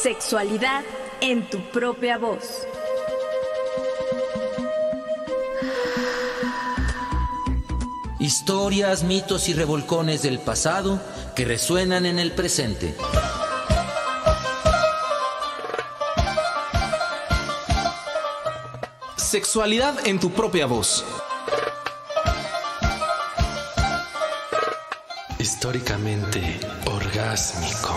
Sexualidad en tu propia voz. Historias, mitos y revolcones del pasado que resuenan en el presente. Sexualidad en tu propia voz. Históricamente orgásmico.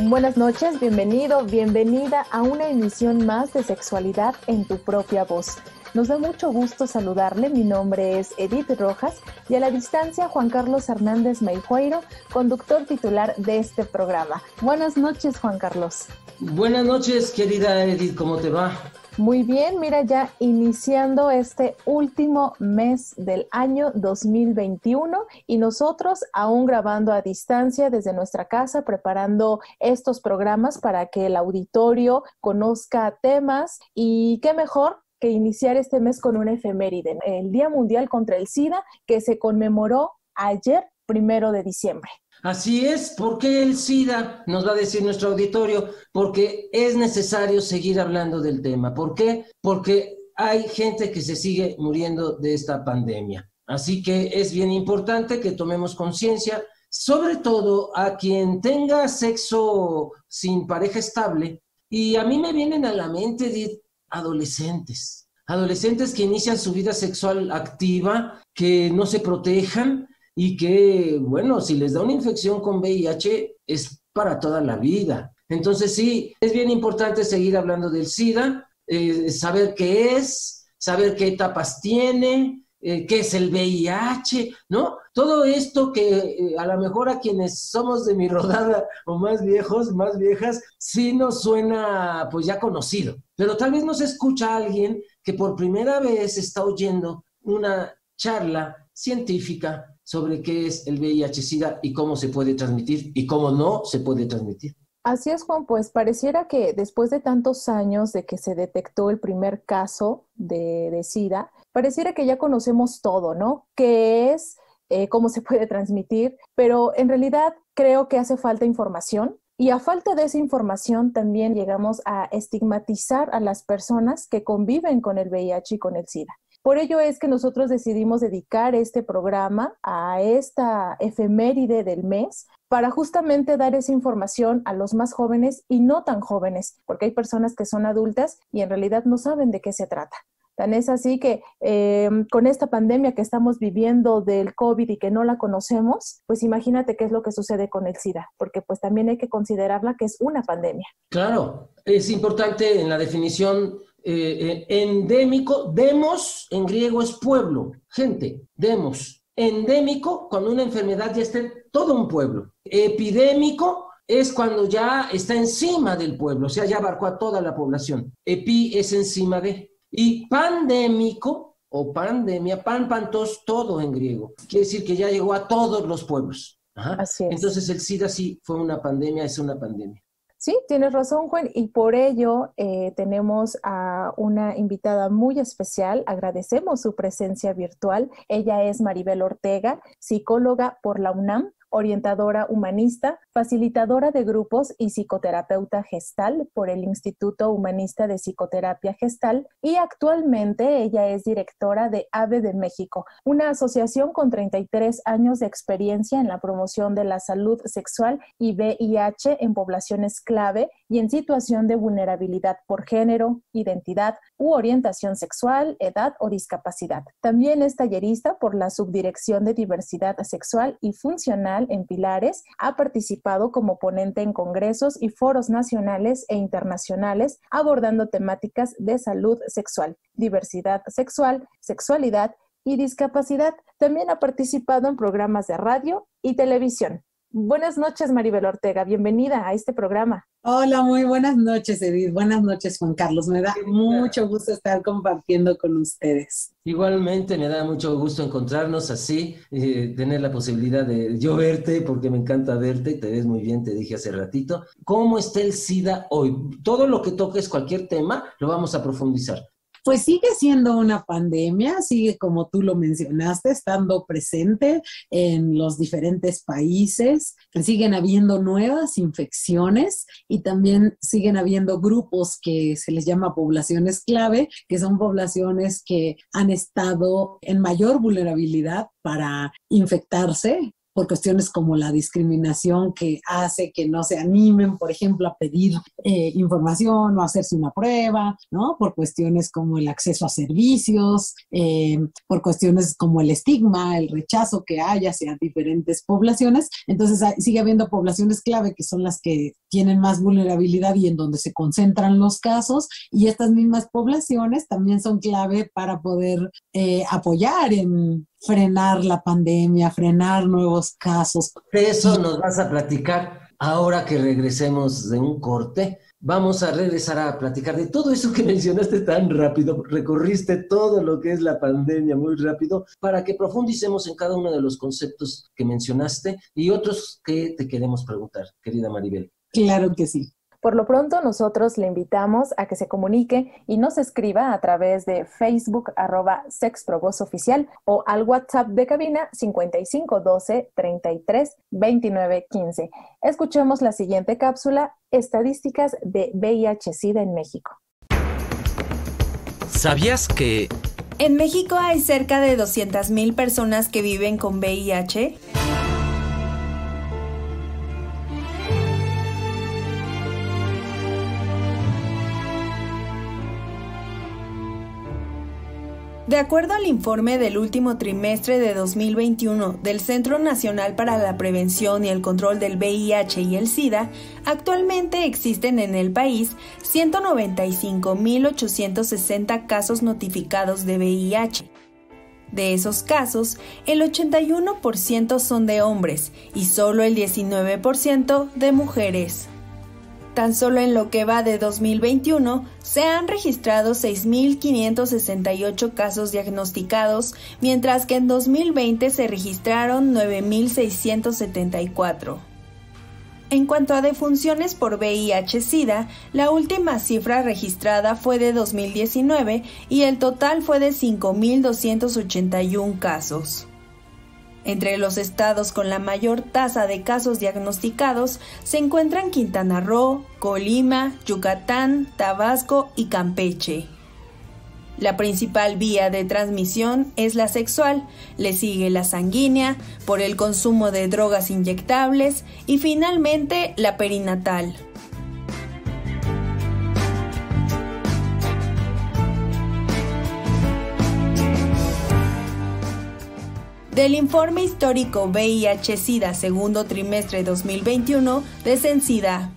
Buenas noches, bienvenido, bienvenida a una emisión más de Sexualidad en tu propia voz. Nos da mucho gusto saludarle, mi nombre es Edith Rojas y a la distancia Juan Carlos Hernández Meijueiro, conductor titular de este programa. Buenas noches, Juan Carlos. Buenas noches, querida Edith, ¿cómo te va? Muy bien, mira, ya iniciando este último mes del año 2021 y nosotros aún grabando a distancia desde nuestra casa, preparando estos programas para que el auditorio conozca temas y qué mejor que iniciar este mes con una efeméride, el Día Mundial contra el SIDA, que se conmemoró ayer, 1 de diciembre. Así es, ¿por qué el SIDA? Nos va a decir nuestro auditorio, porque es necesario seguir hablando del tema. ¿Por qué? Porque hay gente que se sigue muriendo de esta pandemia. Así que es bien importante que tomemos conciencia, sobre todo a quien tenga sexo sin pareja estable. Y a mí me vienen a la mente adolescentes que inician su vida sexual activa, que no se protejan, y que, bueno, si les da una infección con VIH es para toda la vida. Entonces sí, es bien importante seguir hablando del SIDA, saber qué es, saber qué etapas tiene, qué es el VIH, ¿no? Todo esto que a lo mejor a quienes somos de mi rodada o más viejos, más viejas, sí nos suena pues ya conocido. Pero tal vez nos escucha alguien que por primera vez está oyendo una charla científica sobre qué es el VIH-Sida y cómo se puede transmitir y cómo no se puede transmitir. Así es, Juan, pues pareciera que después de tantos años de que se detectó el primer caso de SIDA, pareciera que ya conocemos todo, ¿no? ¿Qué es? ¿Cómo se puede transmitir? Pero en realidad creo que hace falta información. Y a falta de esa información también llegamos a estigmatizar a las personas que conviven con el VIH y con el SIDA. Por ello es que nosotros decidimos dedicar este programa a esta efeméride del mes para justamente dar esa información a los más jóvenes y no tan jóvenes, porque hay personas que son adultas y en realidad no saben de qué se trata. Tan es así que con esta pandemia que estamos viviendo del COVID y que no la conocemos, pues imagínate qué es lo que sucede con el SIDA, porque pues también hay que considerarla que es una pandemia. Claro, es importante en la definición endémico, demos en griego es pueblo, gente, demos. Endémico, cuando una enfermedad ya está en todo un pueblo. Epidémico es cuando ya está encima del pueblo, o sea, ya abarcó a toda la población. Epi es encima de. Y pandémico o pandemia, pantos, todo en griego. Quiere decir que ya llegó a todos los pueblos. Ajá. Así es. Entonces el SIDA sí fue una pandemia, es una pandemia. Sí, tienes razón, Juan, y por ello tenemos a una invitada muy especial. Agradecemos su presencia virtual. Ella es Maribel Ortega, psicóloga por la UNAM, orientadora humanista, facilitadora de grupos y psicoterapeuta gestal por el Instituto Humanista de Psicoterapia Gestal, y actualmente ella es directora de AVE de México, una asociación con 33 años de experiencia en la promoción de la salud sexual y VIH en poblaciones clave y en situación de vulnerabilidad por género, identidad u orientación sexual, edad o discapacidad. También es tallerista por la Subdirección de Diversidad Sexual y Funcional en Pilares. Ha participado como ponente en congresos y foros nacionales e internacionales abordando temáticas de salud sexual, diversidad sexual, sexualidad y discapacidad. También ha participado en programas de radio y televisión. Buenas noches, Maribel Ortega. Bienvenida a este programa. Hola, muy buenas noches, Edith. Buenas noches, Juan Carlos. Me da mucho gusto estar compartiendo con ustedes. Igualmente, me da mucho gusto encontrarnos así, tener la posibilidad de yo verte, porque me encanta verte, te ves muy bien, te dije hace ratito. ¿Cómo está el SIDA hoy? Todo lo que toques, cualquier tema, lo vamos a profundizar. Pues sigue siendo una pandemia, sigue como tú lo mencionaste, estando presente en los diferentes países, siguen habiendo nuevas infecciones y también siguen habiendo grupos que se les llama poblaciones clave, que son poblaciones que han estado en mayor vulnerabilidad para infectarse, por cuestiones como la discriminación que hace que no se animen, por ejemplo, a pedir información o a hacerse una prueba, ¿no? Por cuestiones como el acceso a servicios, por cuestiones como el estigma, el rechazo que hay hacia diferentes poblaciones. Entonces sigue habiendo poblaciones clave que son las que tienen más vulnerabilidad y en donde se concentran los casos, y estas mismas poblaciones también son clave para poder apoyar en frenar la pandemia, frenar nuevos casos. De eso nos vas a platicar ahora que regresemos de un corte. Vamos a regresar a platicar de todo eso que mencionaste tan rápido. Recorriste todo lo que es la pandemia muy rápido para que profundicemos en cada uno de los conceptos que mencionaste y otros que te queremos preguntar, querida Maribel. Claro que sí. Por lo pronto, nosotros le invitamos a que se comunique y nos escriba a través de Facebook, @SexProVozOficial, o al WhatsApp de cabina 5512 33 29 15. Escuchemos la siguiente cápsula, estadísticas de VIH-Sida en México. ¿Sabías que En México hay cerca de 200,000 personas que viven con VIH? De acuerdo al informe del último trimestre de 2021 del Centro Nacional para la Prevención y el Control del VIH y el SIDA, actualmente existen en el país 195,860 casos notificados de VIH. De esos casos, el 81% son de hombres y solo el 19% de mujeres. Tan solo en lo que va de 2021, se han registrado 6,568 casos diagnosticados, mientras que en 2020 se registraron 9,674. En cuanto a defunciones por VIH-Sida, la última cifra registrada fue de 2019 y el total fue de 5,281 casos. Entre los estados con la mayor tasa de casos diagnosticados se encuentran Quintana Roo, Colima, Yucatán, Tabasco y Campeche. La principal vía de transmisión es la sexual, le sigue la sanguínea, por el consumo de drogas inyectables y finalmente la perinatal. Del informe histórico VIH-Sida segundo trimestre 2021 de Censida.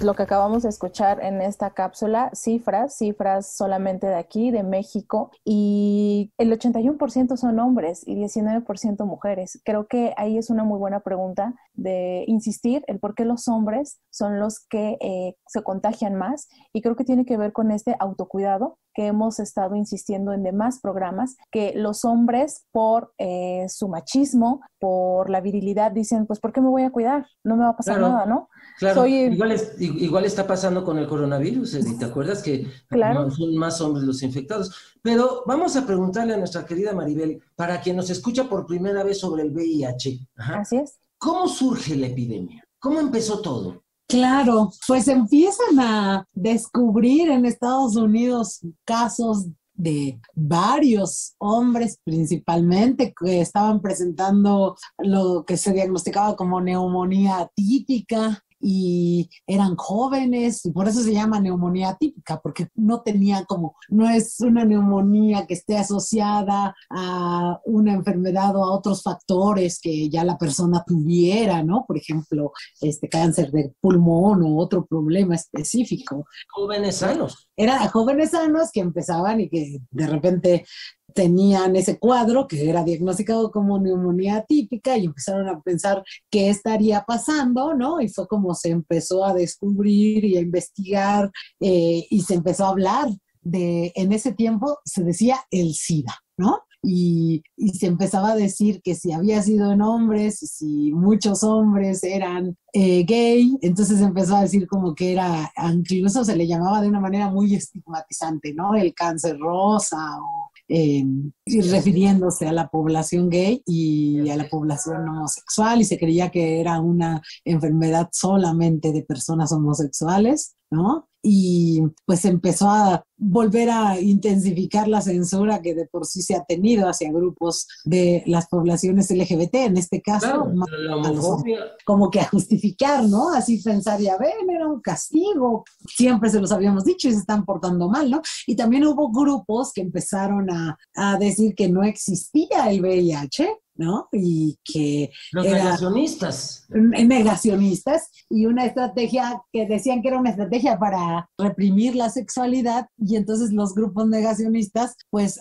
Lo que acabamos de escuchar en esta cápsula, cifras solamente de aquí, de México, y el 81% son hombres y 19% mujeres. Creo que ahí es una muy buena pregunta de insistir el por qué los hombres son los que se contagian más, y creo que tiene que ver con este autocuidado que hemos estado insistiendo en demás programas, que los hombres por su machismo, por la virilidad, dicen, pues ¿por qué me voy a cuidar? No me va a pasar nada, ¿no? Claro, igual está pasando con el coronavirus, Edith, ¿te acuerdas que claro, son más hombres los infectados? Pero vamos a preguntarle a nuestra querida Maribel, para quien nos escucha por primera vez sobre el VIH. Ajá. Así es. ¿Cómo surge la epidemia? ¿Cómo empezó todo? Claro, pues empiezan a descubrir en Estados Unidos casos de varios hombres principalmente que estaban presentando lo que se diagnosticaba como neumonía atípica, y eran jóvenes, y por eso se llama neumonía atípica, porque no tenía no es una neumonía que esté asociada a una enfermedad o a otros factores que ya la persona tuviera, ¿no? Por ejemplo, cáncer de pulmón o otro problema específico. Jóvenes sanos. Eran jóvenes sanos que empezaban y que de repente tenían ese cuadro que era diagnosticado como neumonía atípica y empezaron a pensar qué estaría pasando, ¿no? Y fue como se empezó a descubrir y a investigar y se empezó a hablar en ese tiempo se decía el SIDA, ¿no? Y se empezaba a decir que si había sido en hombres, si muchos hombres eran gay, entonces empezó a decir como que era, incluso se le llamaba de una manera muy estigmatizante, ¿no? El cáncer rosa y refiriéndose a la población gay y a la población homosexual, y se creía que era una enfermedad solamente de personas homosexuales, ¿no? Y pues empezó a volver a intensificar la censura que de por sí se ha tenido hacia grupos de las poblaciones LGBT, en este caso, claro, la homofobia. Como que a justificar, ¿no? Así pensar, ya ven, era un castigo, siempre se los habíamos dicho y se están portando mal, ¿no? Y también hubo grupos que empezaron a decir que no existía el VIH, ¿no? Y que los negacionistas. Negacionistas, y una estrategia que decían que era una estrategia para reprimir la sexualidad, y entonces los grupos negacionistas pues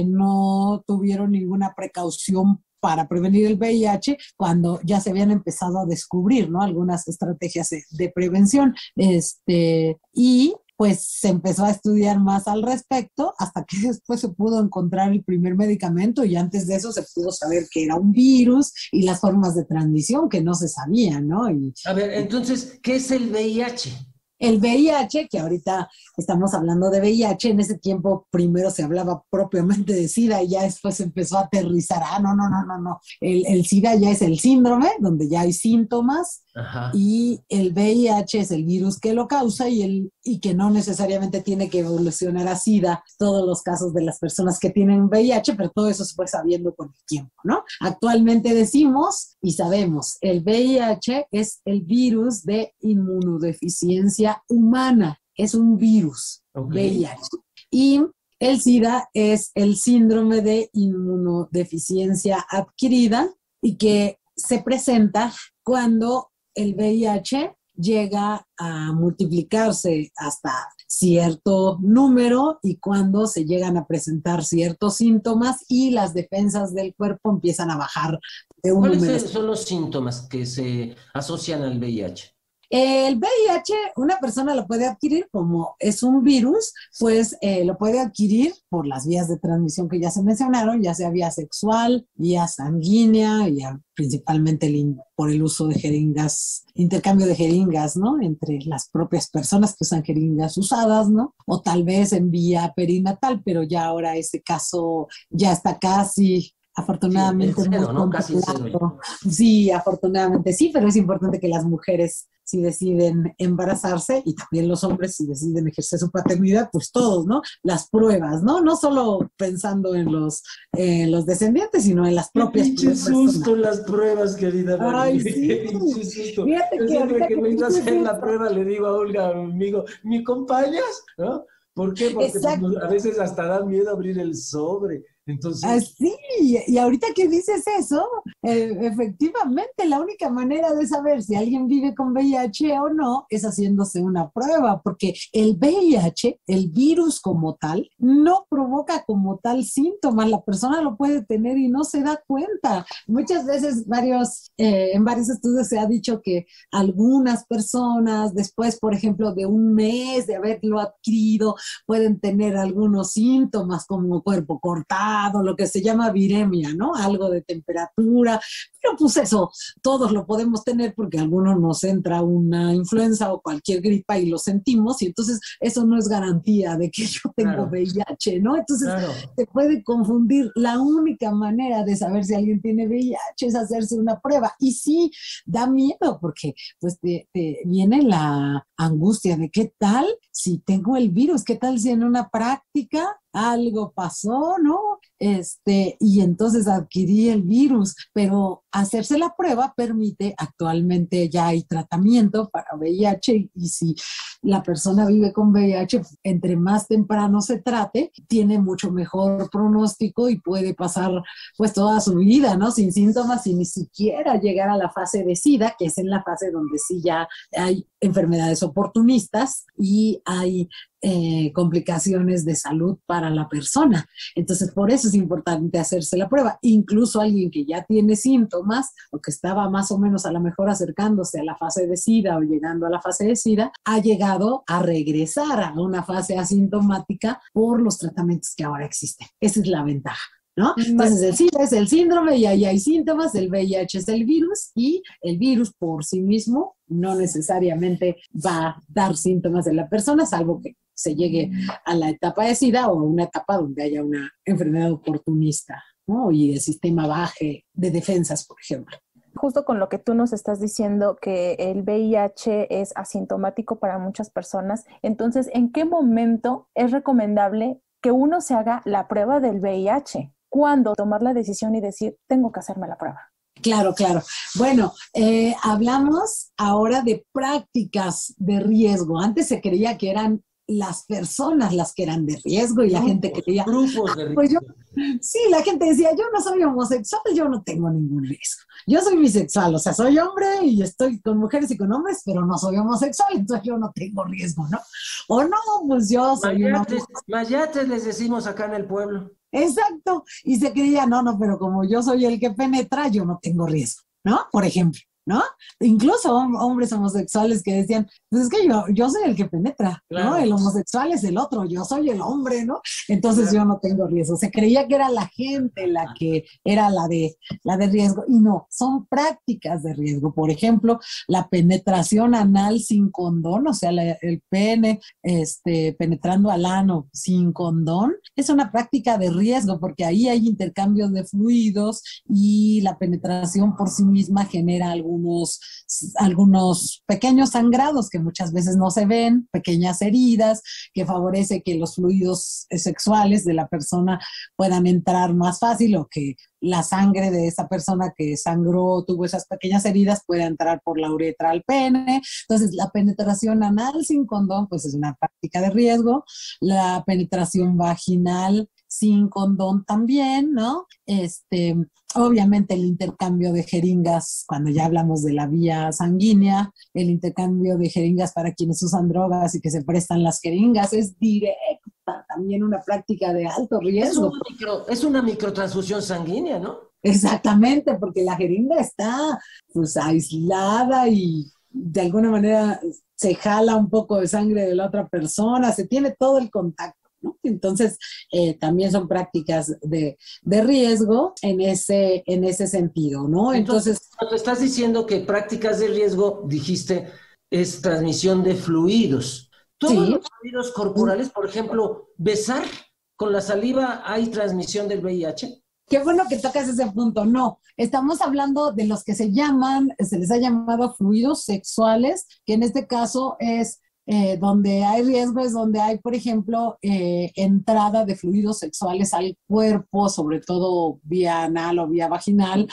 no tuvieron ninguna precaución para prevenir el VIH cuando ya se habían empezado a descubrir, ¿no? Algunas estrategias de prevención, y pues se empezó a estudiar más al respecto hasta que después se pudo encontrar el primer medicamento, y antes de eso se pudo saber que era un virus y las formas de transmisión que no se sabían, ¿no? A ver, entonces, ¿qué es el VIH? El VIH, que ahorita estamos hablando de VIH, en ese tiempo primero se hablaba propiamente de SIDA y ya después se empezó a aterrizar. No. El SIDA ya es el síndrome, donde ya hay síntomas. Ajá. Y el VIH es el virus que lo causa y que no necesariamente tiene que evolucionar a SIDA todos los casos de las personas que tienen VIH, pero todo eso se fue sabiendo con el tiempo, ¿no? Actualmente decimos y sabemos, el VIH es el virus de inmunodeficiencia humana, es un virus, VIH. Y el SIDA es el síndrome de inmunodeficiencia adquirida y que se presenta cuando el VIH llega a multiplicarse hasta cierto número y cuando se llegan a presentar ciertos síntomas y las defensas del cuerpo empiezan a bajar de un número. ¿Cuáles son los síntomas que se asocian al VIH? El VIH, una persona lo puede adquirir como es un virus, pues lo puede adquirir por las vías de transmisión que ya se mencionaron, ya sea vía sexual, vía sanguínea, principalmente por el uso de jeringas, intercambio de jeringas, ¿no? Entre las propias personas que usan jeringas usadas, ¿no? O tal vez en vía perinatal, pero ya ahora ese caso ya está casi... Afortunadamente, sí, cero, ¿no? Casi cero. Sí, afortunadamente sí, pero es importante que las mujeres, si deciden embarazarse, y también los hombres, si deciden ejercer su paternidad, pues todos, ¿no? Las pruebas, ¿no? No solo pensando en los descendientes, sino en las propias pruebas. Qué susto las pruebas, querida. Ay, sí. Qué susto. Fíjate que siempre que me iba a hacer la prueba le digo a Olga, amigo, ¿me acompañas? ¿No? ¿Por qué? Porque pues, a veces hasta da miedo abrir el sobre. Entonces... Sí, y ahorita que dices eso, efectivamente la única manera de saber si alguien vive con VIH o no es haciéndose una prueba, porque el VIH, el virus como tal, no provoca como tal síntomas, la persona lo puede tener y no se da cuenta. Muchas veces en varios estudios se ha dicho que algunas personas después, por ejemplo, de un mes de haberlo adquirido, pueden tener algunos síntomas como cuerpo cortado, lo que se llama viremia, ¿no? Algo de temperatura, pero pues eso, todos lo podemos tener porque a algunos nos entra una influenza o cualquier gripa y lo sentimos, y entonces eso no es garantía de que yo tengo VIH, ¿no? Entonces se puede confundir. La única manera de saber si alguien tiene VIH es hacerse una prueba, y sí, da miedo porque pues te viene la angustia de qué tal si tengo el virus, qué tal si en una práctica algo pasó, ¿no? y entonces adquirí el virus, pero hacerse la prueba permite, actualmente ya hay tratamiento para VIH y si la persona vive con VIH, entre más temprano se trate, tiene mucho mejor pronóstico y puede pasar pues toda su vida, ¿no? Sin síntomas y ni siquiera llegar a la fase de SIDA, que es en la fase donde sí ya hay enfermedades oportunistas y hay complicaciones de salud para la persona. Entonces, por eso es importante hacerse la prueba. Incluso alguien que ya tiene síntomas o que estaba más o menos a lo mejor acercándose a la fase de SIDA o llegando a la fase de SIDA, ha llegado a regresar a una fase asintomática por los tratamientos que ahora existen. Esa es la ventaja, ¿no? Entonces, el SIDA es el síndrome y ahí hay síntomas, el VIH es el virus y el virus por sí mismo no necesariamente va a dar síntomas de la persona, salvo que se llegue a la etapa de SIDA o a una etapa donde haya una enfermedad oportunista, ¿no? Y el sistema baje de defensas, por ejemplo. Justo con lo que tú nos estás diciendo, que el VIH es asintomático para muchas personas, entonces, ¿en qué momento es recomendable que uno se haga la prueba del VIH? ¿Cuándo tomar la decisión y decir, tengo que hacerme la prueba? Claro, claro. Bueno, hablamos ahora de prácticas de riesgo. Antes se creía que eran las personas las que eran de riesgo y la gente creía... Grupos de riesgo. Pues sí, la gente decía, yo no soy homosexual, yo no tengo ningún riesgo. Yo soy bisexual, o sea, soy hombre y estoy con mujeres y con hombres, pero no soy homosexual, entonces yo no tengo riesgo, ¿no? O no, pues yo soy mayates les decimos acá en el pueblo. Exacto, y se creía, no, pero como yo soy el que penetra, yo no tengo riesgo, ¿no? Por ejemplo, ¿no? Incluso hombres homosexuales que decían, pues es que yo soy el que penetra, claro, ¿no? El homosexual es el otro, yo soy el hombre, ¿no? Entonces claro, yo no tengo riesgo. Se creía que era la gente la que era la de riesgo, y no, son prácticas de riesgo. Por ejemplo, la penetración anal sin condón, o sea, el pene penetrando al ano sin condón, es una práctica de riesgo porque ahí hay intercambios de fluidos y la penetración por sí misma genera algunos pequeños sangrados que muchas veces no se ven, pequeñas heridas, que favorece que los fluidos sexuales de la persona puedan entrar más fácil o que la sangre de esa persona que sangró, tuvo esas pequeñas heridas, pueda entrar por la uretra al pene. Entonces, la penetración anal sin condón, pues es una práctica de riesgo. La penetración vaginal sin condón también, ¿no? Obviamente el intercambio de jeringas, cuando ya hablamos de la vía sanguínea, el intercambio de jeringas para quienes usan drogas y que se prestan las jeringas es directa, también una práctica de alto riesgo. Es una microtransfusión sanguínea, ¿no? Exactamente, porque la jeringa está pues aislada y de alguna manera se jala un poco de sangre de la otra persona, se tiene todo el contacto, ¿no? Entonces, también son prácticas de riesgo en ese sentido, ¿no? Entonces, cuando estás diciendo que prácticas de riesgo, dijiste, es transmisión de fluidos. Todos los fluidos corporales, por ejemplo, besar con la saliva, ¿hay transmisión del VIH? Qué bueno que tocas ese punto. No, estamos hablando de los que se les ha llamado fluidos sexuales, que en este caso es donde hay riesgo, es donde hay, por ejemplo, entrada de fluidos sexuales al cuerpo, sobre todo vía anal o vía vaginal,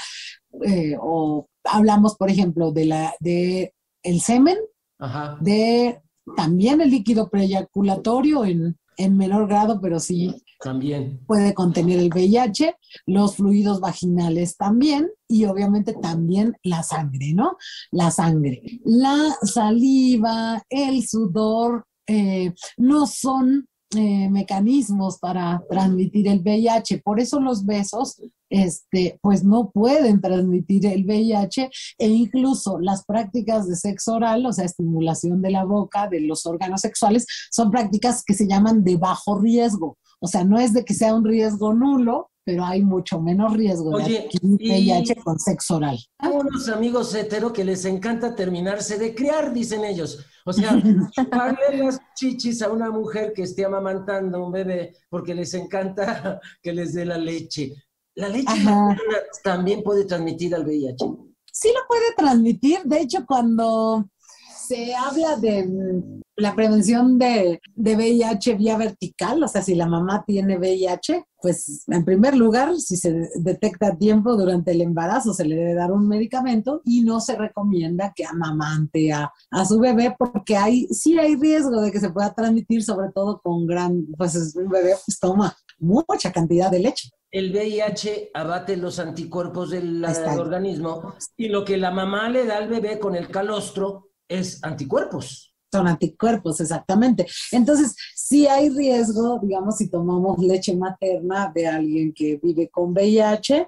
o hablamos, por ejemplo, de el semen, ajá, de también el líquido preeyaculatorio en menor grado, pero sí también puede contener el VIH, los fluidos vaginales también, y obviamente también la sangre, ¿no? La sangre. La saliva, el sudor, no son mecanismos para transmitir el VIH. Por eso los besos, pues no pueden transmitir el VIH, e incluso las prácticas de sexo oral, o sea, estimulación de la boca, de los órganos sexuales, son prácticas que se llaman de bajo riesgo. O sea, no es de que sea un riesgo nulo, pero hay mucho menos riesgo de adquirir VIH con sexo oral. Hay unos amigos hetero que les encanta terminarse de criar, dicen ellos. O sea, chuparle las chichis a una mujer que esté amamantando a un bebé porque les encanta que les dé la leche. ¿La leche también puede transmitir al VIH? Sí lo puede transmitir. De hecho, cuando Se habla de la prevención de VIH vía vertical, o sea, si la mamá tiene VIH, pues en primer lugar, si se detecta a tiempo durante el embarazo, se le debe dar un medicamento y no se recomienda que amamante a su bebé porque sí hay riesgo de que se pueda transmitir, sobre todo con pues un bebé pues toma mucha cantidad de leche. El VIH abate los anticuerpos del organismo y lo que la mamá le da al bebé con el calostro es anticuerpos. Son anticuerpos, exactamente. Entonces, sí hay riesgo, digamos, si tomamos leche materna de alguien que vive con VIH.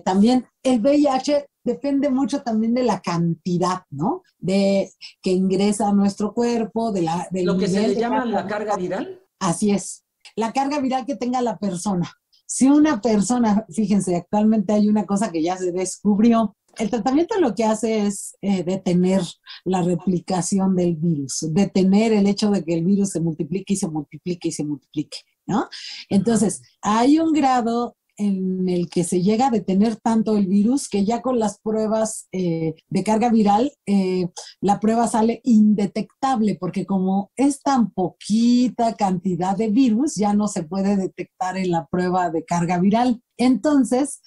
También el VIH depende mucho también de la cantidad, ¿no? Que ingresa a nuestro cuerpo, del lo que se le llama la carga viral. Así es, la carga viral que tenga la persona. Si una persona, fíjense, actualmente hay una cosa que ya se descubrió, el tratamiento lo que hace es detener la replicación del virus, detener el hecho de que el virus se multiplique y se multiplique y se multiplique, ¿no? Entonces, hay un grado en el que se llega a detener tanto el virus que ya con las pruebas de carga viral, la prueba sale indetectable, porque como es tan poquita cantidad de virus, ya no se puede detectar en la prueba de carga viral. Entonces,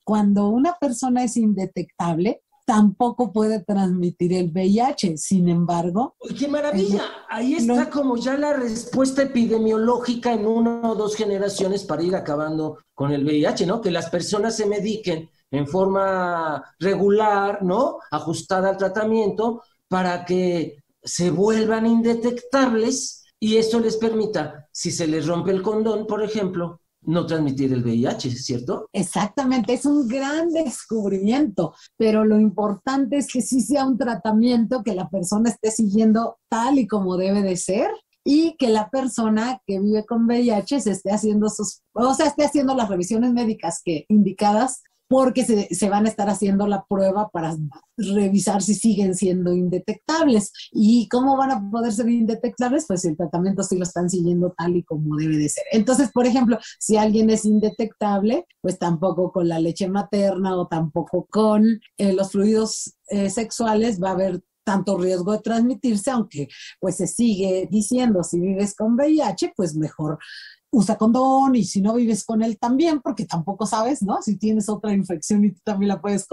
cuando una persona es indetectable, tampoco puede transmitir el VIH. Sin embargo... ¡Qué maravilla! Ahí está como ya la respuesta epidemiológica en 1 o 2 generaciones para ir acabando con el VIH, ¿no? Que las personas se mediquen en forma regular, ¿no? Ajustada al tratamiento para que se vuelvan indetectables y esto les permita, si se les rompe el condón, por ejemplo, no transmitir el VIH, ¿cierto? Exactamente, es un gran descubrimiento, pero lo importante es que sí sea un tratamiento que la persona esté siguiendo tal y como debe de ser y que la persona que vive con VIH se esté haciendo esté haciendo las revisiones médicas indicadas, porque se van a estar haciendo la prueba para revisar si siguen siendo indetectables. ¿Y cómo van a poder ser indetectables? Pues el tratamiento sí lo están siguiendo tal y como debe de ser. Entonces, por ejemplo, si alguien es indetectable, pues tampoco con la leche materna o tampoco con los fluidos sexuales va a haber tanto riesgo de transmitirse, aunque pues se sigue diciendo, si vives con VIH, pues mejor usa condón, y si no vives con él también, porque tampoco sabes, ¿no? Si tienes otra infección y tú también la puedes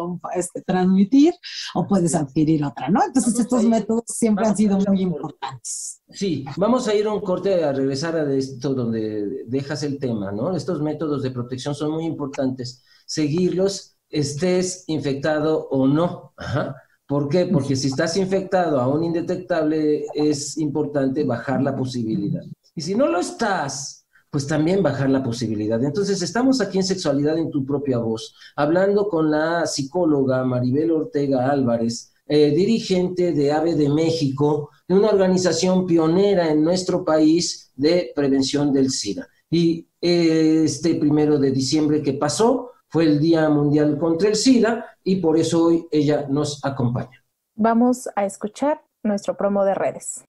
transmitir o puedes adquirir otra, ¿no? Entonces estos métodos siempre han sido muy importantes. Sí, vamos a ir a un corte a regresar a esto donde dejas el tema, ¿no? Estos métodos de protección son muy importantes, seguirlos, estés infectado o no. Ajá. ¿Por qué? Porque si estás infectado aún indetectable, es importante bajar la posibilidad. Y si no lo estás, pues también bajar la posibilidad. Entonces, estamos aquí en Sexualidad en tu propia voz, hablando con la psicóloga Maribel Ortega Álvarez, dirigente de AVE de México, de una organización pionera en nuestro país de prevención del SIDA. Y este 1 de diciembre que pasó fue el Día Mundial contra el SIDA y por eso hoy ella nos acompaña. Vamos a escuchar nuestro promo de redes.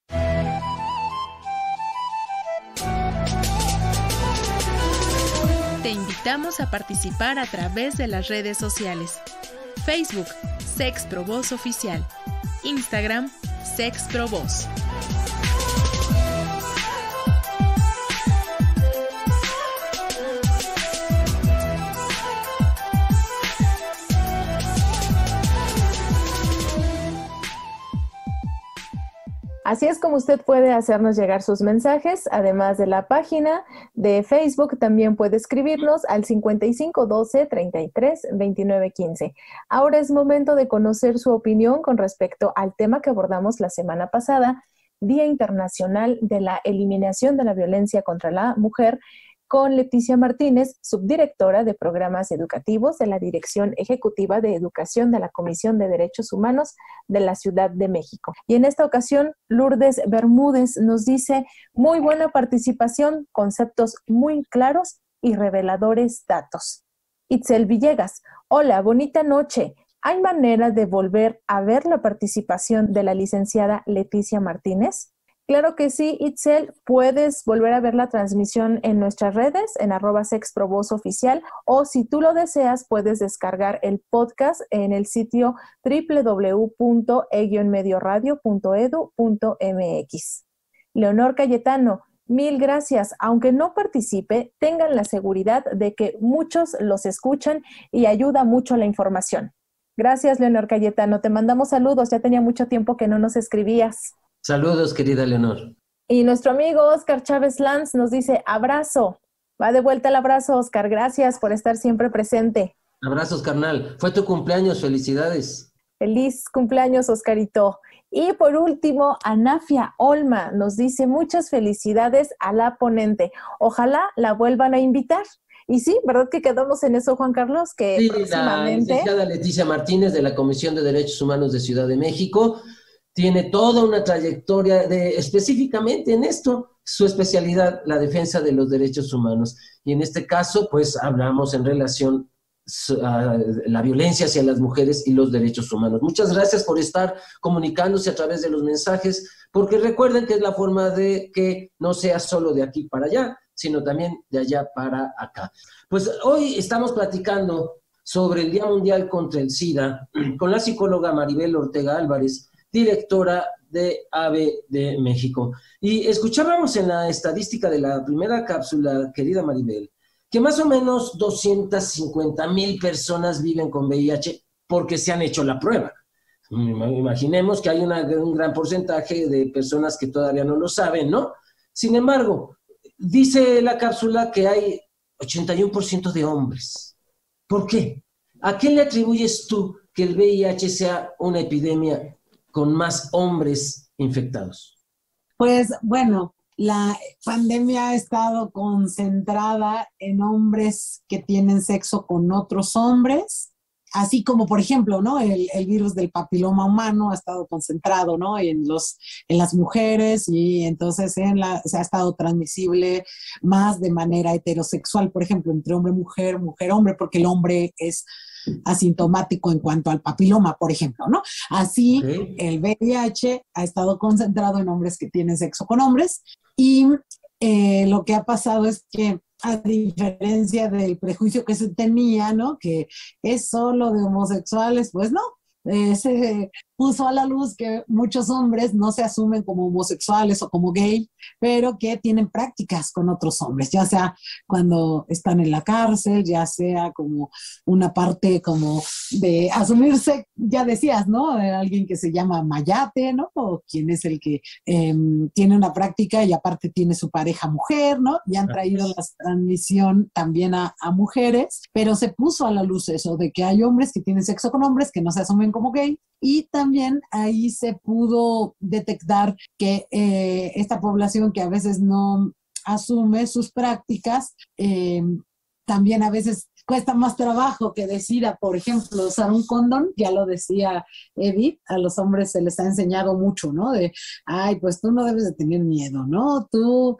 Te invitamos a participar a través de las redes sociales. Facebook, Sexprovoz Oficial. Instagram, Sexprovoz. Así es como usted puede hacernos llegar sus mensajes, además de la página de Facebook, también puede escribirnos al 5512-33-2915. Ahora es momento de conocer su opinión con respecto al tema que abordamos la semana pasada, Día Internacional de la Eliminación de la Violencia contra la Mujer, con Leticia Martínez, subdirectora de Programas Educativos de la Dirección Ejecutiva de Educación de la Comisión de Derechos Humanos de la Ciudad de México. Y en esta ocasión, Lourdes Bermúdez nos dice: muy buena participación, conceptos muy claros y reveladores datos. Itzel Villegas: hola, bonita noche. ¿Hay manera de volver a ver la participación de la licenciada Leticia Martínez? Claro que sí, Itzel, puedes volver a ver la transmisión en nuestras redes, en @sexprovozoficial, o si tú lo deseas, puedes descargar el podcast en el sitio www.e-medioradio.edu.mx. Leonor Cayetano, mil gracias. Aunque no participe, tengan la seguridad de que muchos los escuchan y ayuda mucho la información. Gracias, Leonor Cayetano. Te mandamos saludos. Ya tenía mucho tiempo que no nos escribías. Saludos, querida Leonor. Y nuestro amigo Oscar Chávez Lanz nos dice abrazo. Va de vuelta el abrazo, Oscar. Gracias por estar siempre presente. Abrazos, carnal. Fue tu cumpleaños, felicidades. Feliz cumpleaños, Oscarito. Y por último, Anafia Olma nos dice muchas felicidades a la ponente. Ojalá la vuelvan a invitar. Y sí, ¿verdad que quedamos en eso, Juan Carlos? Que sí, próximamente... La licenciada Leticia Martínez de la Comisión de Derechos Humanos de Ciudad de México tiene toda una trayectoria específicamente en esto, su especialidad, la defensa de los derechos humanos. Y en este caso, pues hablamos en relación a la violencia hacia las mujeres y los derechos humanos. Muchas gracias por estar comunicándose a través de los mensajes, porque recuerden que es la forma de que no sea solo de aquí para allá, sino también de allá para acá. Pues hoy estamos platicando sobre el Día Mundial contra el SIDA con la psicóloga Maribel Ortega Álvarez, directora de AVE de México. Y escuchábamos en la estadística de la primera cápsula, querida Maribel, que más o menos 250,000 personas viven con VIH porque se han hecho la prueba. Imaginemos que hay un gran porcentaje de personas que todavía no lo saben, ¿no? Sin embargo, dice la cápsula que hay 81% de hombres. ¿Por qué? ¿A qué le atribuyes tú que el VIH sea una epidemia con más hombres infectados? Pues bueno, la pandemia ha estado concentrada en hombres que tienen sexo con otros hombres, así como, por ejemplo, ¿no? El virus del papiloma humano ha estado concentrado, ¿no? en las mujeres, y entonces se ha estado transmisible más de manera heterosexual, por ejemplo, entre hombre-mujer, mujer-hombre, porque el hombre es asintomático en cuanto al papiloma, por ejemplo, ¿no? Así, okay. El VIH ha estado concentrado en hombres que tienen sexo con hombres, y lo que ha pasado es que, a diferencia del prejuicio que se tenía, ¿no? Que es solo de homosexuales, pues no. Se puso a la luz que muchos hombres no se asumen como homosexuales o como gay, pero que tienen prácticas con otros hombres, ya sea cuando están en la cárcel, ya sea como una parte como de asumirse, ya decías, ¿no? Alguien que se llama mayate, ¿no? O quien es el que tiene una práctica y aparte tiene su pareja mujer, ¿no? Y han traído la transmisión también a mujeres, pero se puso a la luz eso de que hay hombres que tienen sexo con hombres que no se asumen como gay, y también ahí se pudo detectar que esta población que a veces no asume sus prácticas, también a veces cuesta más trabajo que decida, por ejemplo, usar un condón. Ya lo decía Edith, a los hombres se les ha enseñado mucho, ¿no? De, ay, pues tú no debes de tener miedo, ¿no? Tú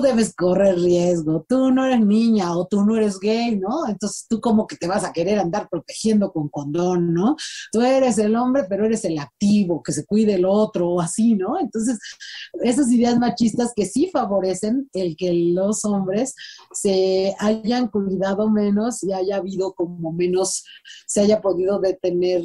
debes correr riesgo, tú no eres niña o tú no eres gay, ¿no? Entonces tú como que te vas a querer andar protegiendo con condón, ¿no? Tú eres el hombre, pero eres el activo, que se cuide el otro o así, ¿no? Entonces, esas ideas machistas que sí favorecen el que los hombres se hayan cuidado menos y haya habido como menos, se haya podido detener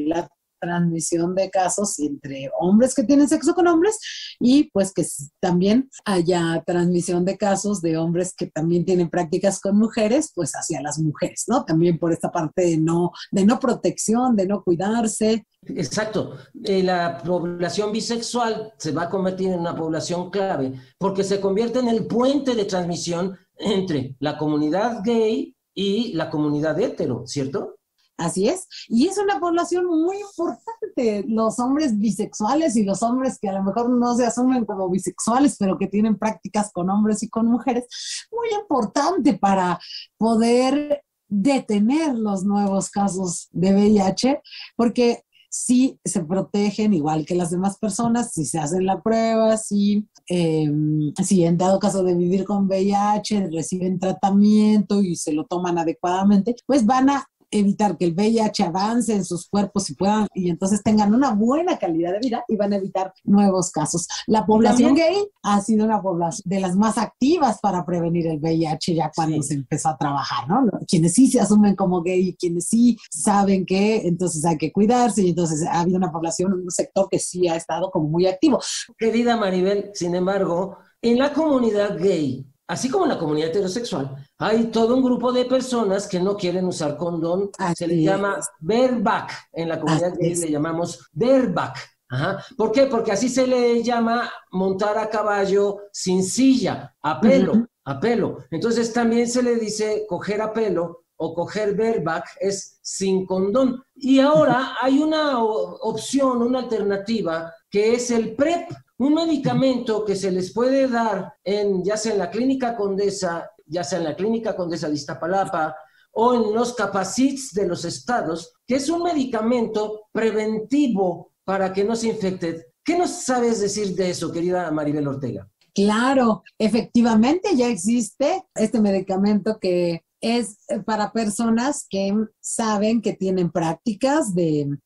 la transmisión de casos entre hombres que tienen sexo con hombres, y pues que también haya transmisión de casos de hombres que también tienen prácticas con mujeres, pues hacia las mujeres, ¿no? También por esta parte de no protección, de no cuidarse. Exacto. La población bisexual se va a convertir en una población clave porque se convierte en el puente de transmisión entre la comunidad gay y la comunidad hetero, ¿cierto? Así es, y es una población muy importante, los hombres bisexuales y los hombres que a lo mejor no se asumen como bisexuales, pero que tienen prácticas con hombres y con mujeres, muy importante para poder detener los nuevos casos de VIH, porque sí se protegen igual que las demás personas, si se hacen la prueba, si en dado caso de vivir con VIH, reciben tratamiento y se lo toman adecuadamente, pues van a evitar que el VIH avance en sus cuerpos y entonces tengan una buena calidad de vida y van a evitar nuevos casos. La población gay ha sido una población de las más activas para prevenir el VIH ya cuando se empezó a trabajar, ¿no? Quienes sí se asumen como gay y quienes sí saben que entonces hay que cuidarse, y entonces ha habido una población, un sector que sí ha estado como muy activo. Querida Maribel, sin embargo, en la comunidad gay, así como en la comunidad heterosexual, hay todo un grupo de personas que no quieren usar condón. Se le llama bareback. En la comunidad gay le llamamos bareback. Ajá. ¿Por qué? Porque así se le llama montar a caballo sin silla, a pelo, a pelo. Entonces también se le dice coger a pelo o coger bareback, es sin condón. Y ahora hay una opción, una alternativa, que es el PrEP. Un medicamento que se les puede dar ya sea en la Clínica Condesa, ya sea en la Clínica Condesa de Iztapalapa o en los Capacits de los estados, que es un medicamento preventivo para que no se infecte. ¿Qué nos sabes decir de eso, querida Maribel Ortega? Claro, efectivamente ya existe este medicamento que es para personas que saben que tienen prácticas de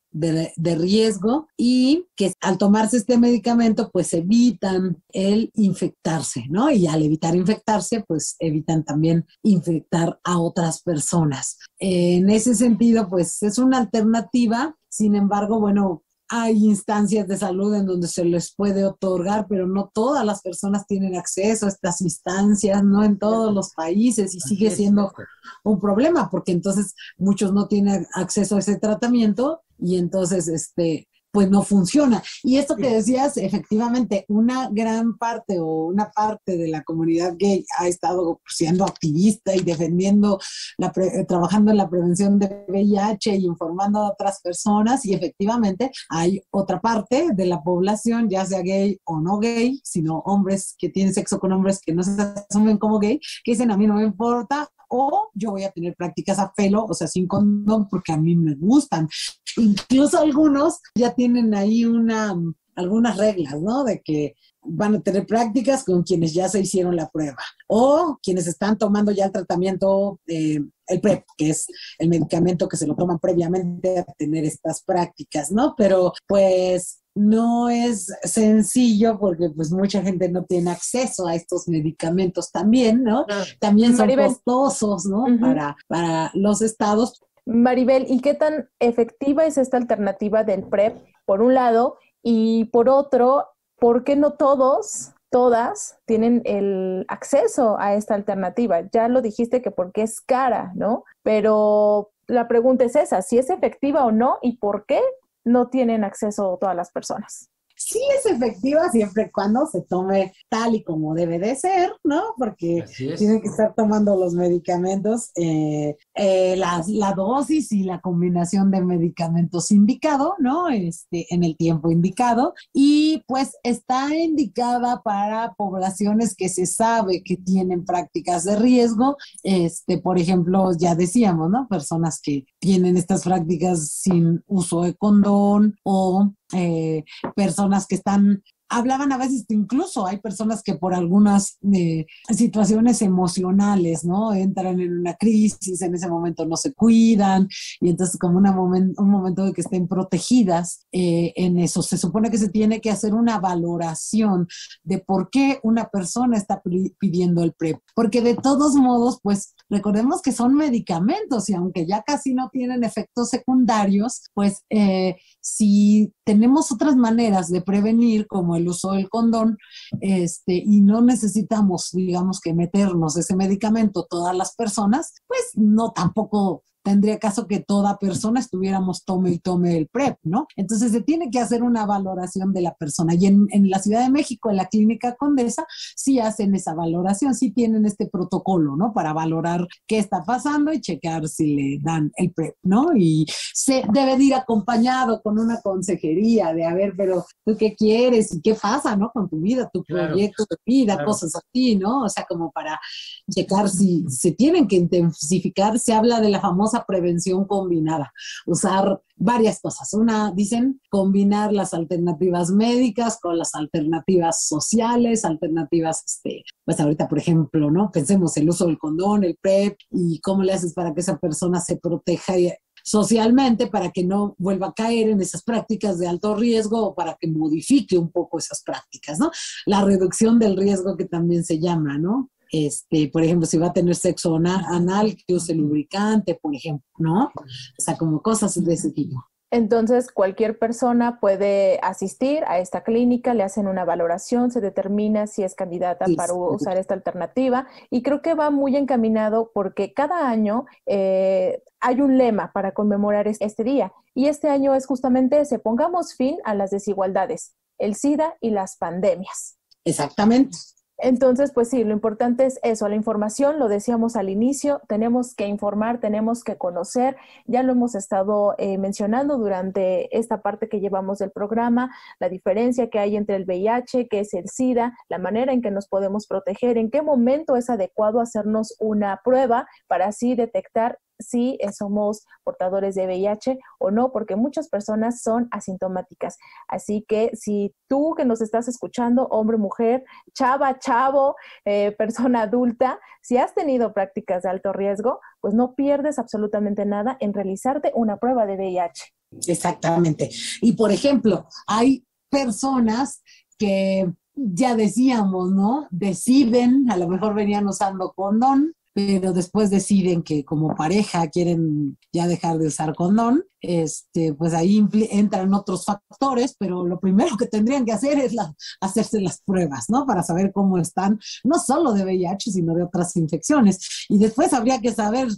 riesgo y que al tomarse este medicamento pues evitan el infectarse, ¿no? Y al evitar infectarse pues evitan también infectar a otras personas. En ese sentido pues es una alternativa, sin embargo, bueno, hay instancias de salud en donde se les puede otorgar, pero no todas las personas tienen acceso a estas instancias, no en todos los países, y sigue siendo un problema, porque entonces muchos no tienen acceso a ese tratamiento y entonces pues no funciona. Y esto que decías, efectivamente, una gran parte o una parte de la comunidad gay ha estado siendo activista y defendiendo, trabajando en la prevención de VIH y informando a otras personas, y efectivamente hay otra parte de la población, ya sea gay o no gay, sino hombres que tienen sexo con hombres que no se asumen como gay, que dicen a mí no me importa, o yo voy a tener prácticas a pelo, o sea, sin condón, porque a mí me gustan. Incluso algunos ya tienen ahí algunas reglas, ¿no? De que van a tener prácticas con quienes ya se hicieron la prueba, o quienes están tomando ya el tratamiento, el PrEP, que es el medicamento que se lo toman previamente a tener estas prácticas, ¿no? Pero pues no es sencillo porque pues mucha gente no tiene acceso a estos medicamentos también, ¿no? También son costosos, ¿no? Para los estados. Maribel, ¿y qué tan efectiva es esta alternativa del PrEP, por un lado? Y por otro, ¿por qué no todas tienen el acceso a esta alternativa? Ya lo dijiste que porque es cara, ¿no? Pero la pregunta es esa, si es efectiva o no, y por qué no tienen acceso todas las personas. Sí es efectiva siempre y cuando se tome tal y como debe de ser, ¿no? Porque tienen que estar tomando los medicamentos, la dosis y la combinación de medicamentos indicado, ¿no? En el tiempo indicado. Y pues está indicada para poblaciones que se sabe que tienen prácticas de riesgo. Por ejemplo, ya decíamos, ¿no? Personas que tienen estas prácticas sin uso de condón, o personas que hablaban a veces, incluso hay personas que por algunas situaciones emocionales, ¿no? Entran en una crisis, en ese momento no se cuidan, y entonces como un momento de que estén protegidas en eso. Se supone que se tiene que hacer una valoración de por qué una persona está pidiendo el PrEP, porque de todos modos, pues recordemos que son medicamentos, y aunque ya casi no tienen efectos secundarios, pues si tenemos otras maneras de prevenir, como el uso del condón, y no necesitamos, digamos, que meternos ese medicamento todas las personas, pues no, tampoco tendría caso que toda persona estuviéramos tome y tome el PrEP, ¿no? Entonces se tiene que hacer una valoración de la persona, y en la Ciudad de México, en la Clínica Condesa, sí hacen esa valoración, sí tienen este protocolo, ¿no? Para valorar qué está pasando y checar si le dan el PrEP, ¿no? Y se debe de ir acompañado con una consejería de, a ver, pero ¿tú qué quieres? ¿Y qué pasa, no? Con tu vida, tu proyecto de vida, cosas así, ¿no? O sea, como para checar si se tienen que intensificar. Se habla de la famosa famosa prevención combinada, usar varias cosas. Una, dicen, combinar las alternativas médicas con las alternativas sociales, alternativas, pues ahorita, por ejemplo, ¿no? Pensemos el uso del condón, el PrEP, y cómo le haces para que esa persona se proteja socialmente para que no vuelva a caer en esas prácticas de alto riesgo o para que modifique un poco esas prácticas, ¿no? La reducción del riesgo que también se llama, ¿no? Por ejemplo, si va a tener sexo anal, que use lubricante, por ejemplo, ¿no? O sea, como cosas de ese tipo. Entonces, cualquier persona puede asistir a esta clínica, le hacen una valoración, se determina si es candidata para usar esta alternativa, y creo que va muy encaminado porque cada año hay un lema para conmemorar este día, y este año es justamente ese: pongamos fin a las desigualdades, el SIDA y las pandemias. Exactamente. Entonces, pues sí, lo importante es eso, la información, lo decíamos al inicio, tenemos que informar, tenemos que conocer, ya lo hemos estado mencionando durante esta parte que llevamos del programa, la diferencia que hay entre el VIH, que es el SIDA, la manera en que nos podemos proteger, en qué momento es adecuado hacernos una prueba para así detectar si somos portadores de VIH o no, porque muchas personas son asintomáticas. Así que si tú que nos estás escuchando, hombre, mujer, chava, chavo, persona adulta, si has tenido prácticas de alto riesgo, pues no pierdes absolutamente nada en realizarte una prueba de VIH. Exactamente. Y por ejemplo, hay personas que ya decíamos, ¿no? Deciden, a lo mejor venían usando condón, pero después deciden que como pareja quieren ya dejar de usar condón, pues ahí entran otros factores, pero lo primero que tendrían que hacer es hacerse las pruebas, ¿no? Para saber cómo están, no solo de VIH, sino de otras infecciones. Y después habría que saber,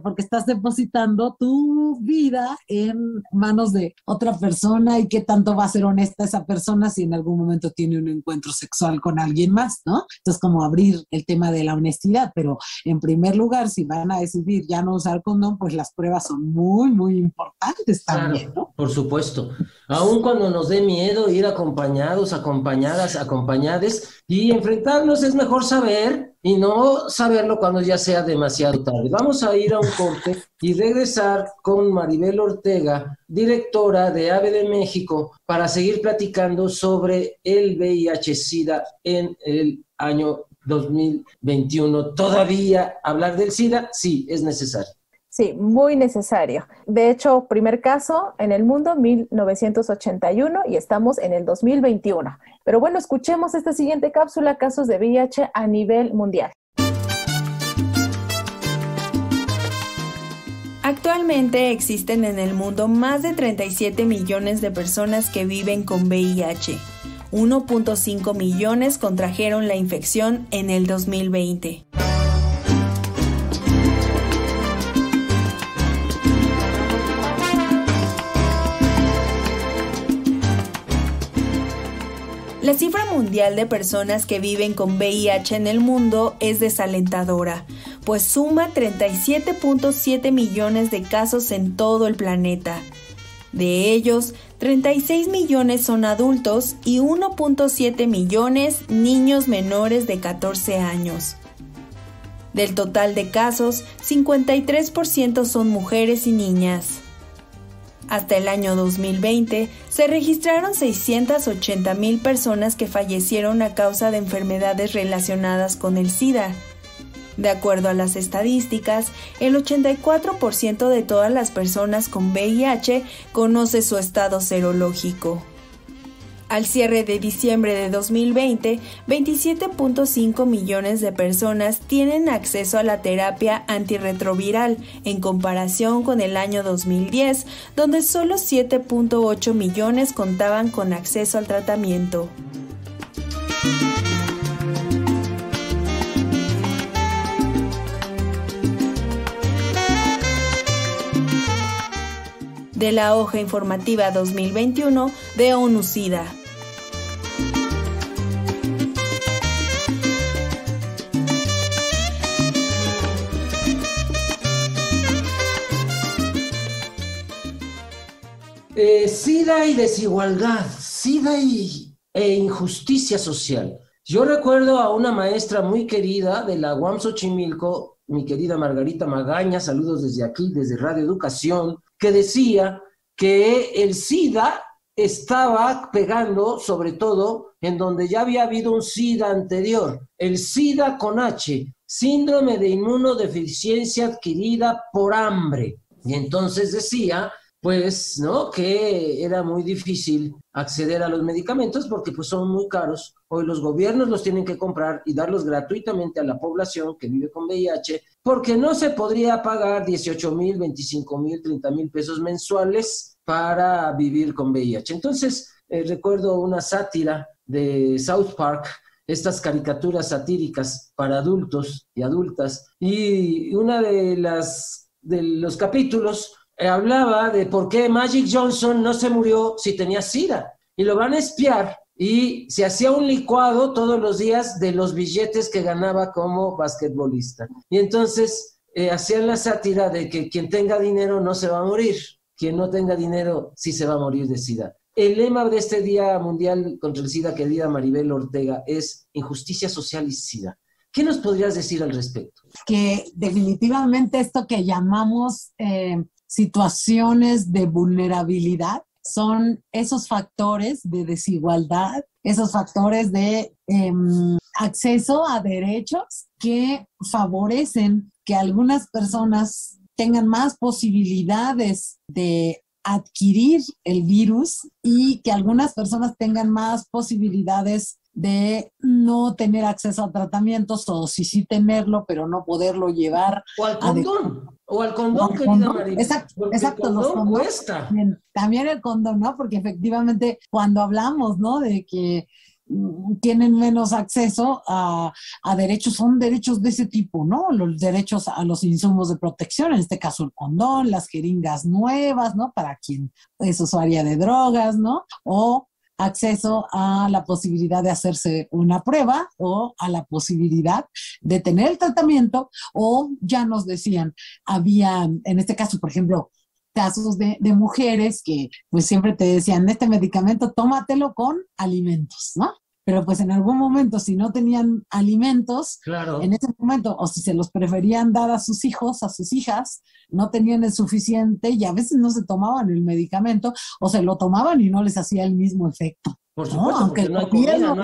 porque estás depositando tu vida en manos de otra persona y qué tanto va a ser honesta esa persona si en algún momento tiene un encuentro sexual con alguien más, ¿no? Entonces, como abrir el tema de la honestidad, pero en primer lugar, si van a decidir ya no usar condón, pues las pruebas son muy, muy importantes también, ¿no? Por supuesto. Aun cuando nos dé miedo ir acompañados, acompañadas, acompañades y enfrentarnos, es mejor saber y no saberlo cuando ya sea demasiado tarde. Vamos a ir a un corte y regresar con Maribel Ortega, directora de AVE de México, para seguir platicando sobre el VIH-Sida en el año 2021. ¿Todavía hablar del SIDA? Sí, es necesario. Sí, muy necesario. De hecho, primer caso en el mundo, 1981, y estamos en el 2021. Pero bueno, escuchemos esta siguiente cápsula, casos de VIH a nivel mundial. Actualmente existen en el mundo más de 37 millones de personas que viven con VIH. 1.5 millones contrajeron la infección en el 2020. La cifra mundial de personas que viven con VIH en el mundo es desalentadora, pues suma 37.7 millones de casos en todo el planeta. De ellos, 36 millones son adultos y 1.7 millones niños menores de 14 años. Del total de casos, 53% son mujeres y niñas. Hasta el año 2020, se registraron 680,000 personas que fallecieron a causa de enfermedades relacionadas con el SIDA. De acuerdo a las estadísticas, el 84% de todas las personas con VIH conoce su estado serológico. Al cierre de diciembre de 2020, 27.5 millones de personas tienen acceso a la terapia antirretroviral, en comparación con el año 2010, donde solo 7.8 millones contaban con acceso al tratamiento. De la hoja informativa 2021 de ONU-SIDA. SIDA y desigualdad, SIDA e injusticia social. Yo recuerdo a una maestra muy querida de la UAM Xochimilco, mi querida Margarita Magaña, saludos desde aquí, desde Radio Educación, que decía que el SIDA estaba pegando sobre todo en donde ya había habido un SIDA anterior, el SIDA con H, síndrome de inmunodeficiencia adquirida por hambre. Y entonces decía, pues, ¿no?, que era muy difícil acceder a los medicamentos porque pues son muy caros. Hoy los gobiernos los tienen que comprar y darlos gratuitamente a la población que vive con VIH, porque no se podría pagar 18,000, 25,000, 30,000 pesos mensuales para vivir con VIH. Entonces, recuerdo una sátira de South Park, estas caricaturas satíricas para adultos y adultas, y una de los capítulos hablaba de por qué Magic Johnson no se murió si tenía SIDA, y lo van a espiar, y se hacía un licuado todos los días de los billetes que ganaba como basquetbolista. Y entonces hacían la sátira de que quien tenga dinero no se va a morir, quien no tenga dinero sí se va a morir de SIDA. El lema de este Día Mundial contra el SIDA, querida Maribel Ortega, es injusticia social y SIDA. ¿Qué nos podrías decir al respecto? Que definitivamente esto que llamamos situaciones de vulnerabilidad son esos factores de desigualdad, esos factores de acceso a derechos que favorecen que algunas personas tengan más posibilidades de adquirir el virus y que algunas personas tengan más posibilidades de no tener acceso a tratamientos, o sí tenerlo, pero no poderlo llevar. O al condón, querida Maribel. Exacto, el los condón condones. cuesta. También el condón, ¿no? Porque efectivamente cuando hablamos, ¿no?, de que tienen menos acceso a derechos, son derechos de ese tipo, ¿no? Los derechos a los insumos de protección, en este caso el condón, las jeringas nuevas, ¿no?, para quien es usuaria de drogas, ¿no? O acceso a la posibilidad de hacerse una prueba, o a la posibilidad de tener el tratamiento, o ya nos decían, había, en este caso, por ejemplo, casos de mujeres que pues siempre te decían, este medicamento tómatelo con alimentos, ¿no? Pero pues en algún momento, si no tenían alimentos, claro, en ese momento, o si se los preferían dar a sus hijos, a sus hijas, no tenían el suficiente y a veces no se tomaban el medicamento, o se lo tomaban y no les hacía el mismo efecto. Por supuesto, porque no hay comida,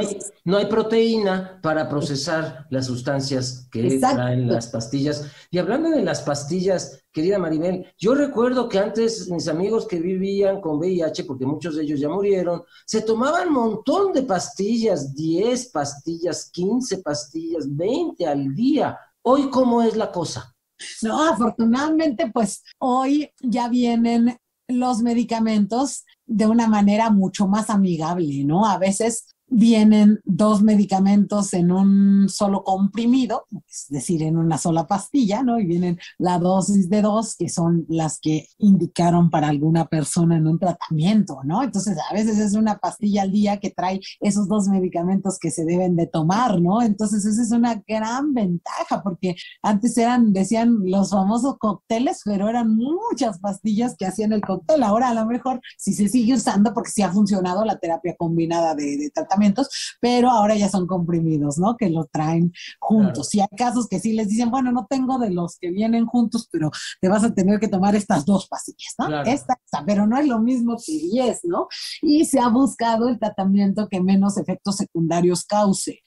no hay proteína para procesar las sustancias que traen las pastillas. Y hablando de las pastillas, querida Maribel, yo recuerdo que antes mis amigos que vivían con VIH, porque muchos de ellos ya murieron, se tomaban un montón de pastillas, 10 pastillas, 15 pastillas, 20 al día. Hoy, ¿cómo es la cosa? No, afortunadamente, pues hoy ya vienen los medicamentos de una manera mucho más amigable, ¿no? A veces vienen 2 medicamentos en un solo comprimido, es decir, en una sola pastilla, ¿no? Y vienen la dosis de 2, que son las que indicaron para alguna persona en un tratamiento, ¿no? Entonces, a veces es una pastilla al día que trae esos 2 medicamentos que se deben de tomar, ¿no? Entonces, esa es una gran ventaja, porque antes decían los famosos cócteles, pero eran muchas pastillas que hacían el cóctel. Ahora, a lo mejor, si se sigue usando, porque sí ha funcionado la terapia combinada de tratamientos, pero ahora ya son comprimidos, ¿no? Que lo traen juntos. Claro. Y hay casos que sí les dicen, bueno, no tengo de los que vienen juntos, pero te vas a tener que tomar estas 2 pastillas, ¿no? Claro. Esta, pero no es lo mismo que 10, ¿no? Y se ha buscado el tratamiento que menos efectos secundarios cause.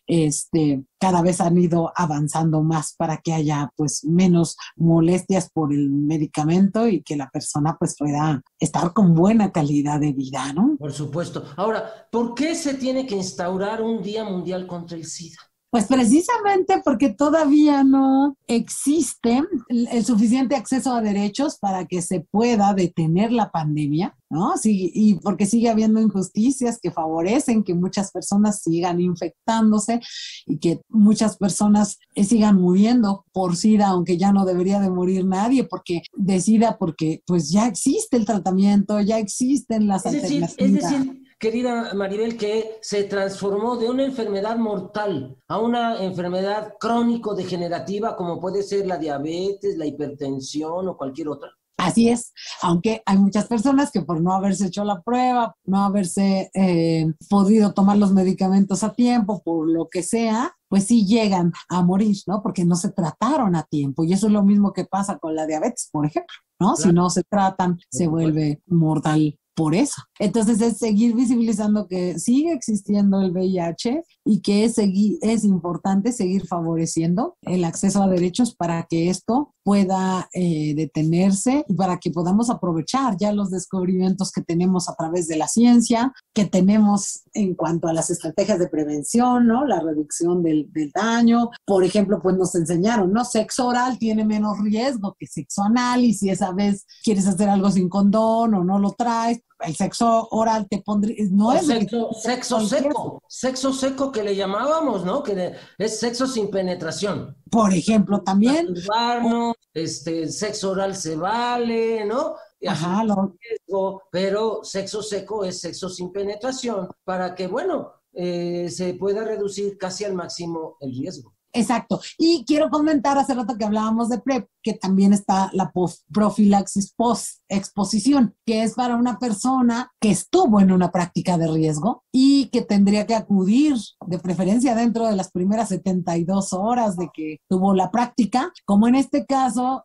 Cada vez han ido avanzando más para que haya, pues, menos molestias por el medicamento y que la persona, pues, pueda estar con buena calidad de vida, ¿no? Por supuesto. Ahora, ¿por qué se tiene que instaurar un Día Mundial contra el SIDA? Pues precisamente porque todavía no existe el suficiente acceso a derechos para que se pueda detener la pandemia, ¿no? Sí, y porque sigue habiendo injusticias que favorecen que muchas personas sigan infectándose y que muchas personas sigan muriendo por SIDA, aunque ya no debería de morir nadie de SIDA, porque pues ya existe el tratamiento, ya existen las alternativas. Es decir, querida Maribel, que se transformó de una enfermedad mortal a una enfermedad crónico-degenerativa, como puede ser la diabetes, la hipertensión o cualquier otra. Así es, aunque hay muchas personas que por no haberse hecho la prueba, no haberse podido tomar los medicamentos a tiempo, por lo que sea, pues sí llegan a morir, ¿no? Porque no se trataron a tiempo. Y eso es lo mismo que pasa con la diabetes, por ejemplo, ¿no? Claro. Si no se tratan, se vuelve mortal por eso. Entonces es seguir visibilizando que sigue existiendo el VIH y que es importante seguir favoreciendo el acceso a derechos para que esto pueda detenerse y para que podamos aprovechar ya los descubrimientos que tenemos a través de la ciencia, que tenemos en cuanto a las estrategias de prevención, ¿no? La reducción del daño. Por ejemplo, pues nos enseñaron, ¿no? Sexo oral tiene menos riesgo que sexo anal, y si esa vez quieres hacer algo sin condón o no lo traes, el sexo oral te pondría... No es sexo seco que le llamábamos, ¿no? Que es sexo sin penetración. Por ejemplo, también... Sexo oral se vale, ¿no? Ajá, pero sexo seco es sexo sin penetración para que, se pueda reducir casi al máximo el riesgo. Exacto. Y quiero comentar hace rato que hablábamos de PrEP, que también está la profilaxis post-exposición, que es para una persona que estuvo en una práctica de riesgo y que tendría que acudir, de preferencia dentro de las primeras 72 horas de que tuvo la práctica, como en este caso,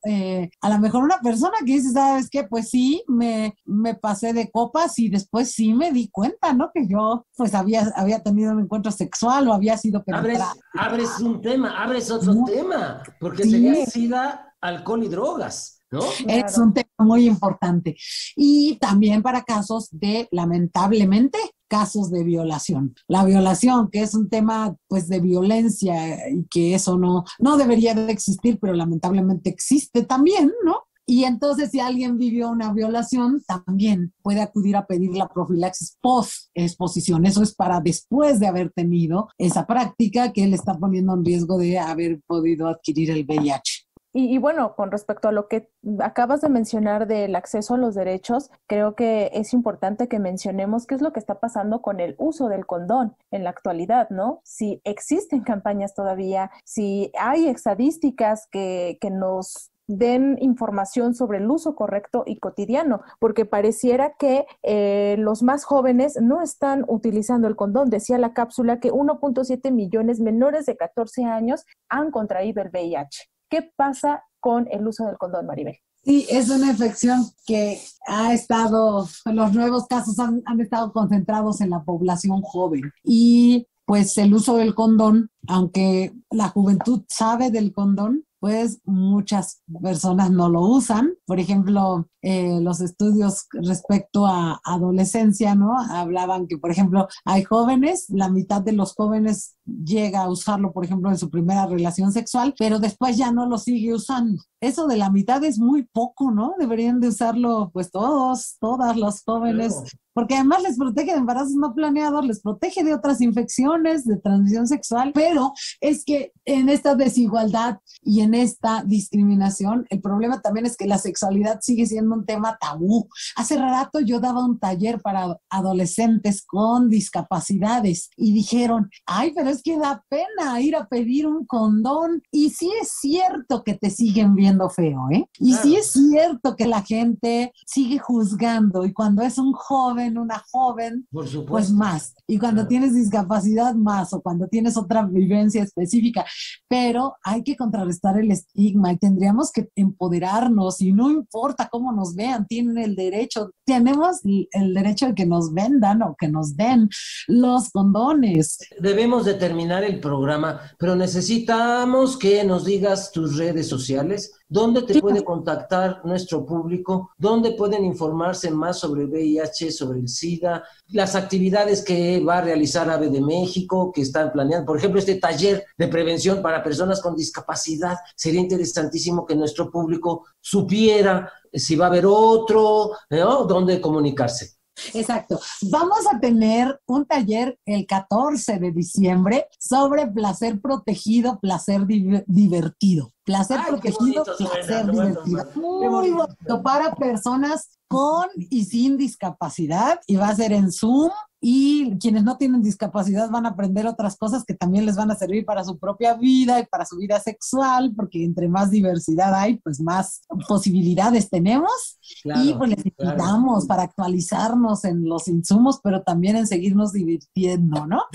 a lo mejor una persona que dice, ¿sabes qué? Pues sí, me pasé de copas y después sí me di cuenta, ¿no? Que yo pues había tenido un encuentro sexual o había sido penetrada. Abres otro tema, porque sería SIDA, alcohol y drogas, ¿no? Es un tema muy importante. Y también para casos de, lamentablemente, casos de violación. La violación, que es un tema pues de violencia y que eso no debería de existir, pero lamentablemente existe también, ¿no? Y entonces si alguien vivió una violación, también puede acudir a pedir la profilaxis post-exposición. Eso es para después de haber tenido esa práctica que le está poniendo en riesgo de haber podido adquirir el VIH. Y bueno, con respecto a lo que acabas de mencionar del acceso a los derechos, creo que es importante que mencionemos qué es lo que está pasando con el uso del condón en la actualidad, ¿no? Si existen campañas todavía, si hay estadísticas que nos den información sobre el uso correcto y cotidiano, porque pareciera que los más jóvenes no están utilizando el condón. Decía la cápsula que 1.7 millones menores de 14 años han contraído el VIH. ¿Qué pasa con el uso del condón, Maribel? Sí, es una infección que los nuevos casos han estado concentrados en la población joven. Y pues el uso del condón, aunque la juventud sabe del condón, pues muchas personas no lo usan. Por ejemplo, los estudios respecto a adolescencia, ¿no? Hablaban que, por ejemplo, hay jóvenes, la mitad de los jóvenes llega a usarlo, por ejemplo, en su primera relación sexual, pero después ya no lo sigue usando. Eso de la mitad es muy poco, ¿no? Deberían de usarlo, pues todas los jóvenes. Claro. Porque además les protege de embarazos no planeados, les protege de otras infecciones de transmisión sexual, pero es que en esta desigualdad y en esta discriminación, el problema también es que la sexualidad sigue siendo un tema tabú. Hace rato yo daba un taller para adolescentes con discapacidades y dijeron, ay, pero es que da pena ir a pedir un condón. Y sí es cierto que te siguen viendo feo, ¿eh? Y claro. Sí es cierto que la gente sigue juzgando, y cuando es un joven, una joven, por supuesto, pues más. Y cuando tienes discapacidad más, o cuando tienes otra vivencia específica. Pero hay que contrarrestar el estigma y tendríamos que empoderarnos, y no importa cómo nos vean, tenemos el derecho de que nos vendan o que nos den los condones. Debemos de terminar el programa, pero necesitamos que nos digas tus redes sociales. ¿Dónde te puede contactar nuestro público? ¿Dónde pueden informarse más sobre el VIH, sobre el SIDA? Las actividades que va a realizar AVE de México, que están planeando. Por ejemplo, este taller de prevención para personas con discapacidad. Sería interesantísimo que nuestro público supiera si va a haber otro, ¿no? ¿Dónde comunicarse? Exacto. Vamos a tener un taller el 14 de diciembre sobre placer protegido, placer divertido. Placer protegido, placer divertido. Muy bonito para personas con y sin discapacidad, y va a ser en Zoom y quienes no tienen discapacidad van a aprender otras cosas que también les van a servir para su propia vida y para su vida sexual, porque entre más diversidad hay, pues más posibilidades tenemos. Claro, y pues les invitamos para actualizarnos en los insumos, pero también en seguirnos divirtiendo, ¿no?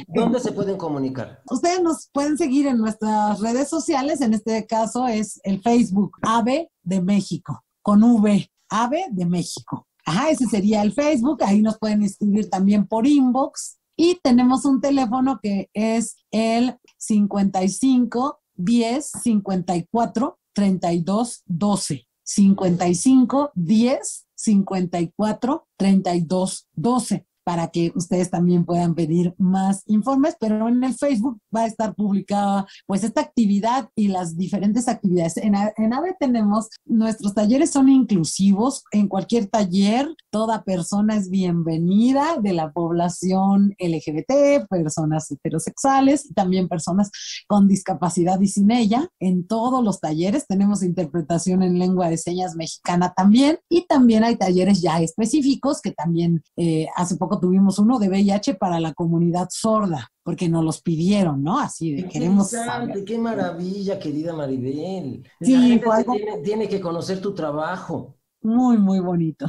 ¿Dónde se pueden comunicar? Ustedes nos pueden seguir en nuestras redes sociales, en este caso es el Facebook AVE de México, con V, AVE de México. Ajá, ese sería el Facebook, ahí nos pueden escribir también por inbox, y tenemos un teléfono que es el 55 10 54 32 12. 55 10 54 32 12, para que ustedes también puedan pedir más informes, pero en el Facebook va a estar publicada pues esta actividad y las diferentes actividades. En AVE tenemos, nuestros talleres son inclusivos, en cualquier taller toda persona es bienvenida de la población LGBT, personas heterosexuales y también personas con discapacidad y sin ella. En todos los talleres tenemos interpretación en lengua de señas mexicana también, y también hay talleres ya específicos que también hace poco tuvimos uno de VIH para la comunidad sorda, porque nos los pidieron, ¿no? Así de queremos saber. ¡Qué maravilla, querida Maribel! Sí, la gente tiene que conocer tu trabajo. Muy, muy bonito.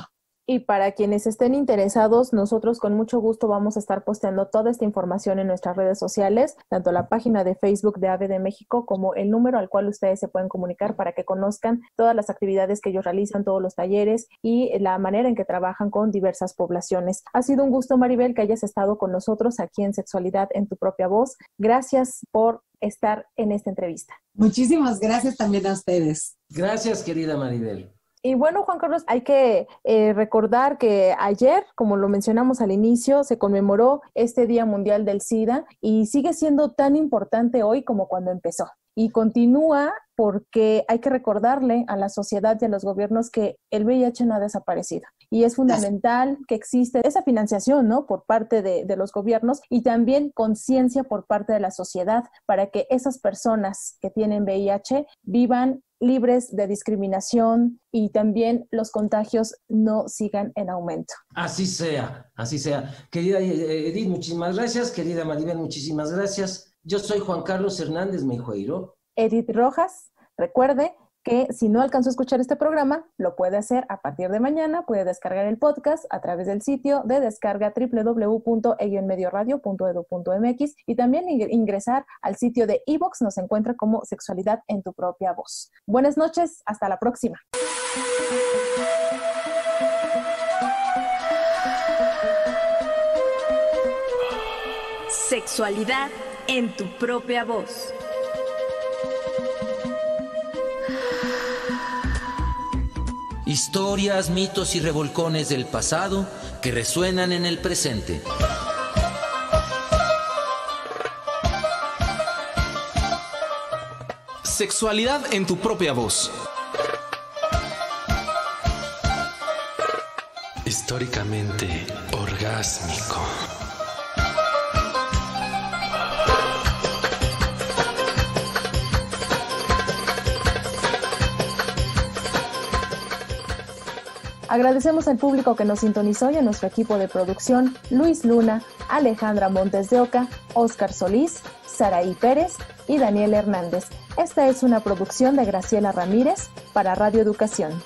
Y para quienes estén interesados, nosotros con mucho gusto vamos a estar posteando toda esta información en nuestras redes sociales, tanto la página de Facebook de AVE de México como el número al cual ustedes se pueden comunicar para que conozcan todas las actividades que ellos realizan, todos los talleres y la manera en que trabajan con diversas poblaciones. Ha sido un gusto, Maribel, que hayas estado con nosotros aquí en Sexualidad en tu propia voz. Gracias por estar en esta entrevista. Muchísimas gracias también a ustedes. Gracias, querida Maribel. Y bueno, Juan Carlos, hay que recordar que ayer, como lo mencionamos al inicio, se conmemoró este Día Mundial del SIDA y sigue siendo tan importante hoy como cuando empezó. Y continúa porque hay que recordarle a la sociedad y a los gobiernos que el VIH no ha desaparecido. Y es fundamental que existe esa financiación, ¿no?, por parte de los gobiernos y también conciencia por parte de la sociedad para que esas personas que tienen VIH vivan libres de discriminación y también los contagios no sigan en aumento. Así sea, así sea. Querida Edith, muchísimas gracias. Querida Maribel, muchísimas gracias. Yo soy Juan Carlos Hernández Meijueiro. Edith Rojas, recuerde que si no alcanzó a escuchar este programa, lo puede hacer a partir de mañana, puede descargar el podcast a través del sitio de descarga www.elloenmedioradio.edu.mx y también ingresar al sitio de iVoox, nos encuentra como Sexualidad en tu propia voz. Buenas noches, hasta la próxima. Sexualidad en tu propia voz. Historias, mitos y revolcones del pasado que resuenan en el presente. Sexualidad en tu propia voz. Históricamente orgásmico. Agradecemos al público que nos sintonizó y a nuestro equipo de producción, Luis Luna, Alejandra Montes de Oca, Óscar Solís, Saraí Pérez y Daniel Hernández. Esta es una producción de Graciela Ramírez para Radio Educación.